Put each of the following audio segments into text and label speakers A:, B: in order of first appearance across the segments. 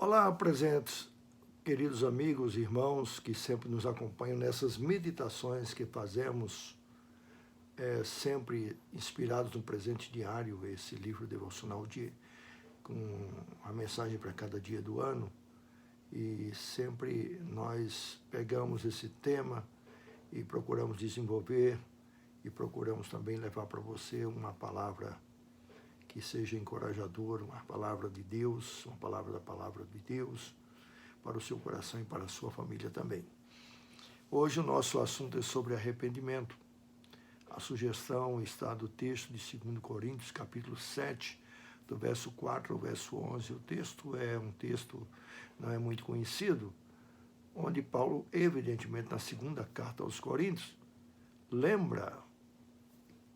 A: Olá, presentes, queridos amigos e irmãos que sempre nos acompanham nessas meditações que fazemos, sempre inspirados no presente diário, esse livro devocional com a mensagem para cada dia do ano. E sempre nós pegamos esse tema e procuramos desenvolver e procuramos também levar para você uma palavra que seja encorajadora, uma palavra de Deus, uma palavra da palavra de Deus para o seu coração e para a sua família também. Hoje o nosso assunto é sobre arrependimento. A sugestão está do texto de 2 Coríntios, capítulo 7, do verso 4 ao verso 11. O texto é um texto, não é muito conhecido, onde Paulo, evidentemente, na segunda carta aos Coríntios, lembra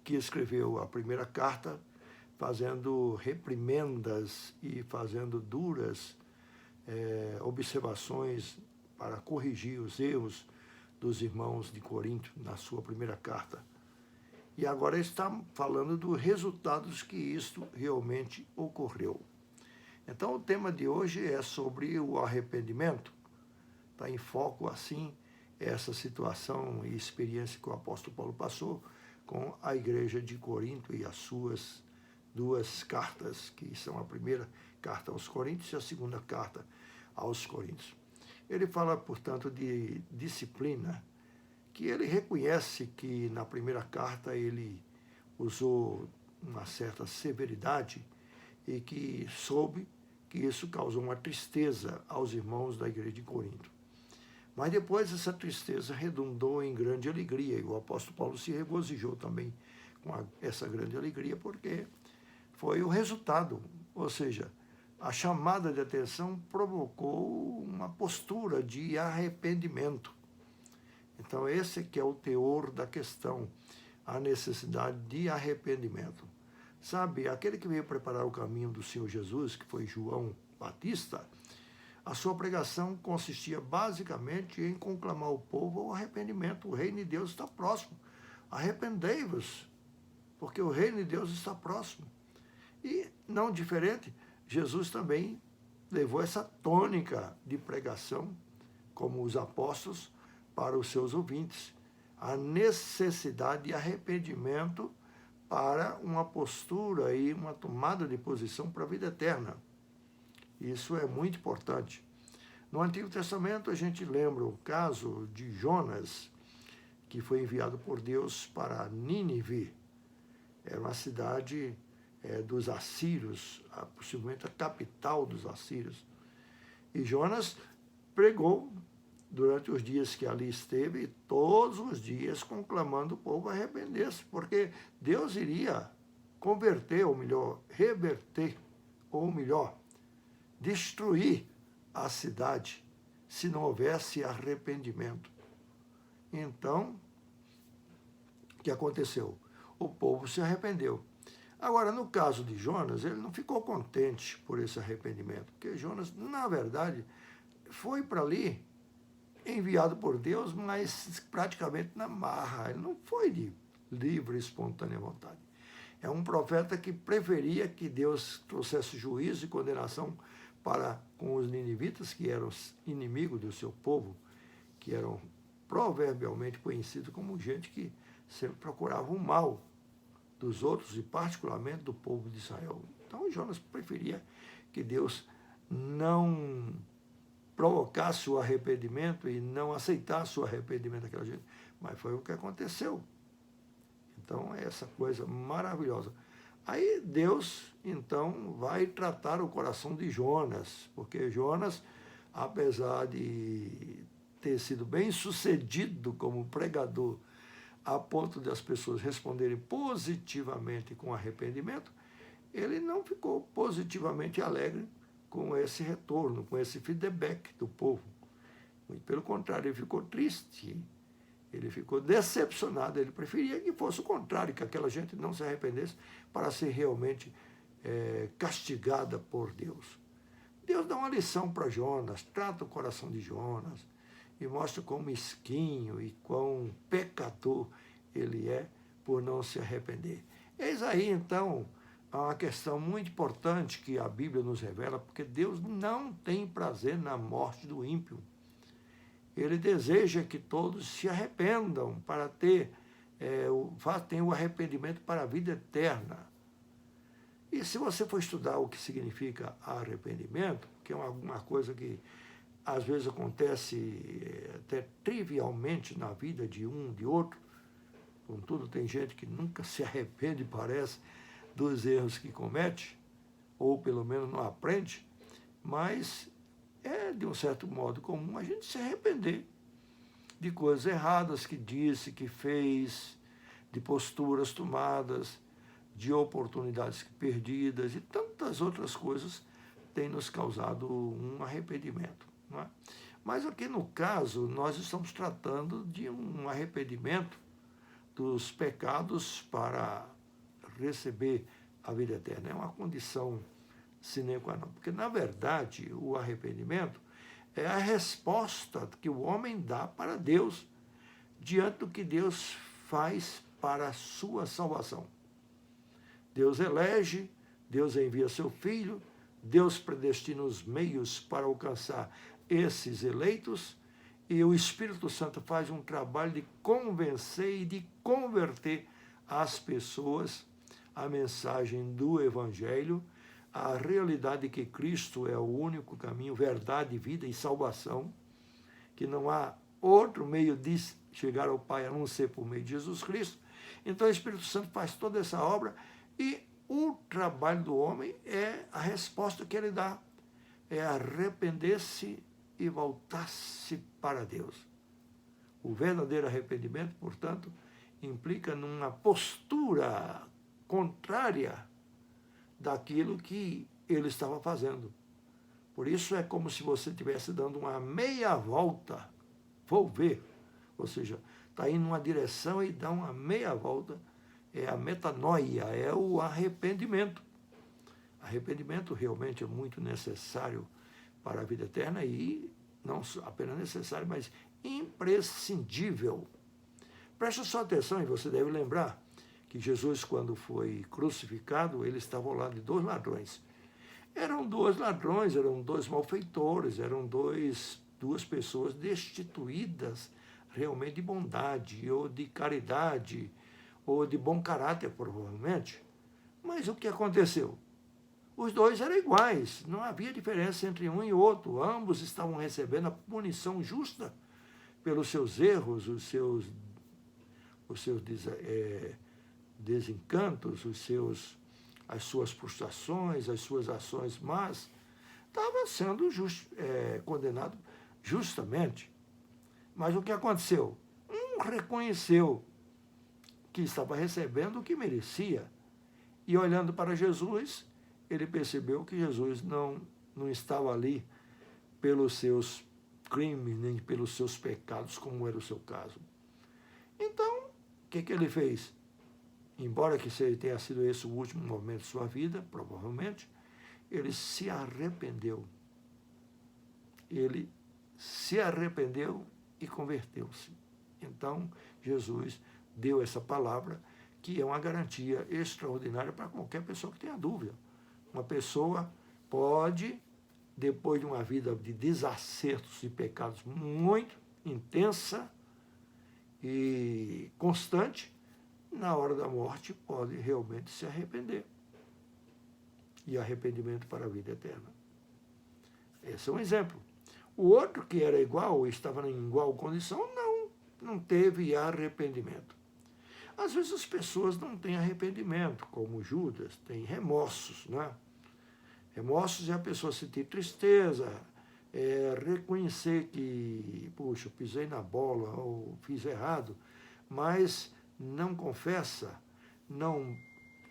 A: que escreveu a primeira carta fazendo reprimendas e fazendo duras observações para corrigir os erros dos irmãos de Corinto na sua primeira carta. E agora está falando dos resultados que isto realmente ocorreu. Então o tema de hoje é sobre o arrependimento. Está em foco, assim, essa situação e experiência que o apóstolo Paulo passou com a igreja de Corinto e as suas duas cartas, que são a primeira carta aos Coríntios e a segunda carta aos Coríntios. Ele fala, portanto, de disciplina, que ele reconhece que na primeira carta ele usou uma certa severidade e que soube que isso causou uma tristeza aos irmãos da igreja de Corinto. Mas depois essa tristeza redundou em grande alegria, e o apóstolo Paulo se regozijou também com essa grande alegria, porque foi o resultado, ou seja, a chamada de atenção provocou uma postura de arrependimento. Então esse que é o teor da questão, a necessidade de arrependimento. Sabe, aquele que veio preparar o caminho do Senhor Jesus, que foi João Batista, a sua pregação consistia basicamente em conclamar o povo ao arrependimento. O reino de Deus está próximo. Arrependei-vos, porque o reino de Deus está próximo. E, não diferente, Jesus também levou essa tônica de pregação, como os apóstolos, para os seus ouvintes. A necessidade de arrependimento para uma postura e uma tomada de posição para a vida eterna. Isso é muito importante. No Antigo Testamento, a gente lembra o caso de Jonas, que foi enviado por Deus para Nínive. Era uma cidade dos assírios, possivelmente a capital dos assírios. E Jonas pregou durante os dias que ali esteve, todos os dias conclamando o povo a arrepender-se, porque Deus iria converter, ou melhor, reverter, ou melhor, destruir a cidade se não houvesse arrependimento. Então, o que aconteceu? O povo se arrependeu. Agora, no caso de Jonas, ele não ficou contente por esse arrependimento, porque Jonas, na verdade, foi para ali enviado por Deus, mas praticamente na marra. Ele não foi de livre e espontânea vontade. É um profeta que preferia que Deus trouxesse juízo e condenação para com os ninivitas, que eram inimigos do seu povo, que eram proverbialmente conhecidos como gente que sempre procurava o mal dos outros e particularmente do povo de Israel. Então Jonas preferia que Deus não provocasse o arrependimento e não aceitasse o arrependimento daquela gente. Mas foi o que aconteceu. Então é essa coisa maravilhosa. Aí Deus, então, vai tratar o coração de Jonas, porque Jonas, apesar de ter sido bem sucedido como pregador, a ponto de as pessoas responderem positivamente com arrependimento, ele não ficou positivamente alegre com esse retorno, com esse feedback do povo. Muito pelo contrário, ele ficou triste, ele ficou decepcionado, ele preferia que fosse o contrário, que aquela gente não se arrependesse para ser realmente castigada por Deus. Deus dá uma lição para Jonas, trata o coração de Jonas e mostra quão mesquinho e quão pecador ele é por não se arrepender. Eis aí, então, há uma questão muito importante que a Bíblia nos revela, porque Deus não tem prazer na morte do ímpio. Ele deseja que todos se arrependam para tenham o arrependimento para a vida eterna. E se você for estudar o que significa arrependimento, que é uma coisa que às vezes acontece até trivialmente na vida de um, de outro, contudo tem gente que nunca se arrepende, parece, dos erros que comete, ou pelo menos não aprende, mas é de um certo modo comum a gente se arrepender de coisas erradas que disse, que fez, de posturas tomadas, de oportunidades perdidas e tantas outras coisas têm nos causado um arrependimento. Não é? Mas aqui no caso, nós estamos tratando de um arrependimento dos pecados para receber a vida eterna. É uma condição sine qua non, porque na verdade o arrependimento é a resposta que o homem dá para Deus diante do que Deus faz para a sua salvação. Deus elege, Deus envia seu Filho, Deus predestina os meios para alcançar esses eleitos e o Espírito Santo faz um trabalho de convencer e de converter as pessoas à mensagem do Evangelho, à realidade de que Cristo é o único caminho, verdade, vida e salvação, que não há outro meio de chegar ao Pai a não ser por meio de Jesus Cristo. Então o Espírito Santo faz toda essa obra e o trabalho do homem é a resposta que ele dá, é arrepender-se e voltar-se para Deus. O verdadeiro arrependimento, portanto, implica numa postura contrária daquilo que ele estava fazendo. Por isso é como se você estivesse dando uma meia volta, volver, ou seja, está indo numa direção e dá uma meia volta. É a metanoia, é o arrependimento. Arrependimento realmente é muito necessário para a vida eterna e não apenas necessário, mas imprescindível. Preste só atenção e você deve lembrar que Jesus, quando foi crucificado, ele estava ao lado de 2 ladrões. Eram 2 ladrões, eram 2 malfeitores, eram duas pessoas destituídas realmente de bondade ou de caridade, ou de bom caráter, provavelmente. Mas o que aconteceu? Os 2 eram iguais, não havia diferença entre um e outro. Ambos estavam recebendo a punição justa pelos seus erros, os seus desencantos, as suas frustrações, as suas ações más. Estava sendo condenado justamente. Mas o que aconteceu? Um reconheceu que estava recebendo o que merecia. E olhando para Jesus, ele percebeu que Jesus não estava ali pelos seus crimes, nem pelos seus pecados, como era o seu caso. Então, o que ele fez? Embora que tenha sido esse o último momento de sua vida, provavelmente, ele se arrependeu. Ele se arrependeu e converteu-se. Então, Jesus deu essa palavra, que é uma garantia extraordinária para qualquer pessoa que tenha dúvida. Uma pessoa pode, depois de uma vida de desacertos e pecados muito intensa e constante, na hora da morte pode realmente se arrepender. E arrependimento para a vida eterna. Esse é um exemplo. O outro que era igual, estava em igual condição, não teve arrependimento. Às vezes as pessoas não têm arrependimento, como Judas, tem remorsos, né? Remorsos é a pessoa sentir tristeza, reconhecer que, puxa, pisei na bola ou fiz errado, mas não confessa, não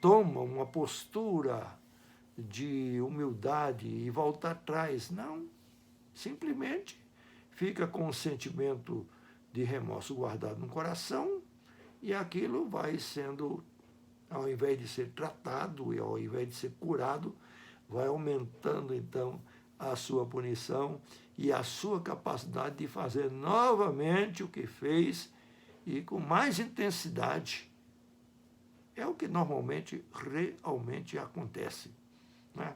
A: toma uma postura de humildade e volta atrás, não. Simplesmente fica com um sentimento de remorso guardado no coração e aquilo vai sendo, ao invés de ser tratado e ao invés de ser curado, vai aumentando então a sua punição e a sua capacidade de fazer novamente o que fez e com mais intensidade É o que normalmente, realmente acontece, né?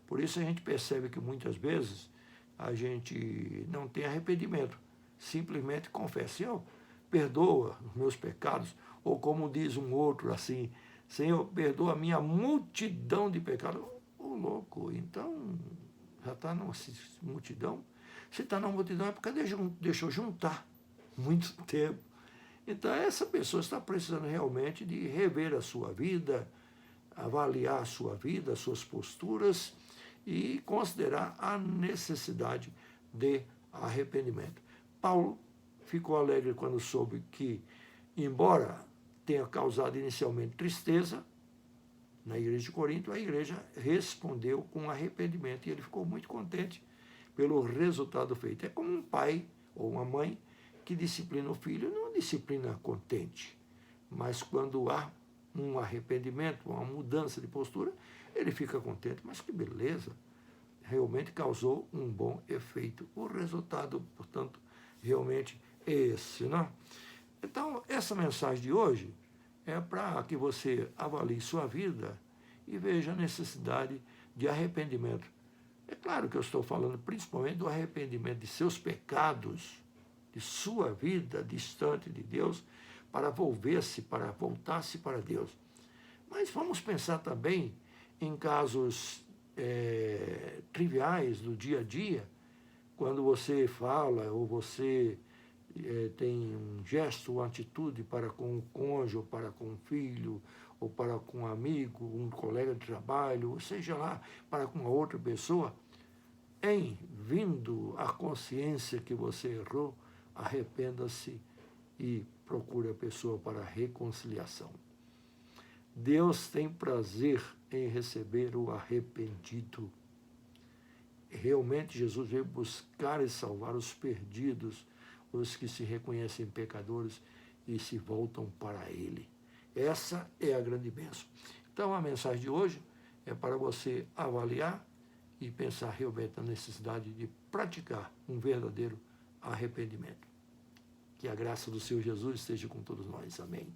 A: Por isso a gente percebe que muitas vezes a gente não tem arrependimento. Simplesmente confessa: Senhor, perdoa os meus pecados. Ou como diz um outro assim: Senhor, perdoa a minha multidão de pecados. Ô louco, então já está numa multidão? Se está numa multidão é porque deixou juntar muito tempo. Então essa pessoa está precisando realmente de rever a sua vida, avaliar a sua vida, as suas posturas e considerar a necessidade de arrependimento. Paulo ficou alegre quando soube que, embora tenha causado inicialmente tristeza na igreja de Corinto, a igreja respondeu com arrependimento e ele ficou muito contente pelo resultado feito. É como um pai ou uma mãe que disciplina o filho, não disciplina contente, mas quando há um arrependimento, uma mudança de postura, ele fica contente. Mas que beleza, realmente causou um bom efeito. O resultado, portanto, realmente é esse, né? Então, essa mensagem de hoje é para que você avalie sua vida e veja a necessidade de arrependimento. É claro que eu estou falando principalmente do arrependimento de seus pecados, de sua vida distante de Deus, para voltar-se para Deus. Mas vamos pensar também em casos triviais do dia a dia, quando você fala ou você tem um gesto ou atitude para com o cônjuge, ou para com o filho, ou para com um amigo, um colega de trabalho, ou seja lá, para com uma outra pessoa, em vindo à consciência que você errou, arrependa-se e procure a pessoa para a reconciliação. Deus tem prazer em receber o arrependido. Realmente Jesus veio buscar e salvar os perdidos, os que se reconhecem pecadores e se voltam para Ele. Essa é a grande bênção. Então a mensagem de hoje é para você avaliar e pensar realmente na necessidade de praticar um verdadeiro arrependimento. Que a graça do Senhor Jesus esteja com todos nós. Amém.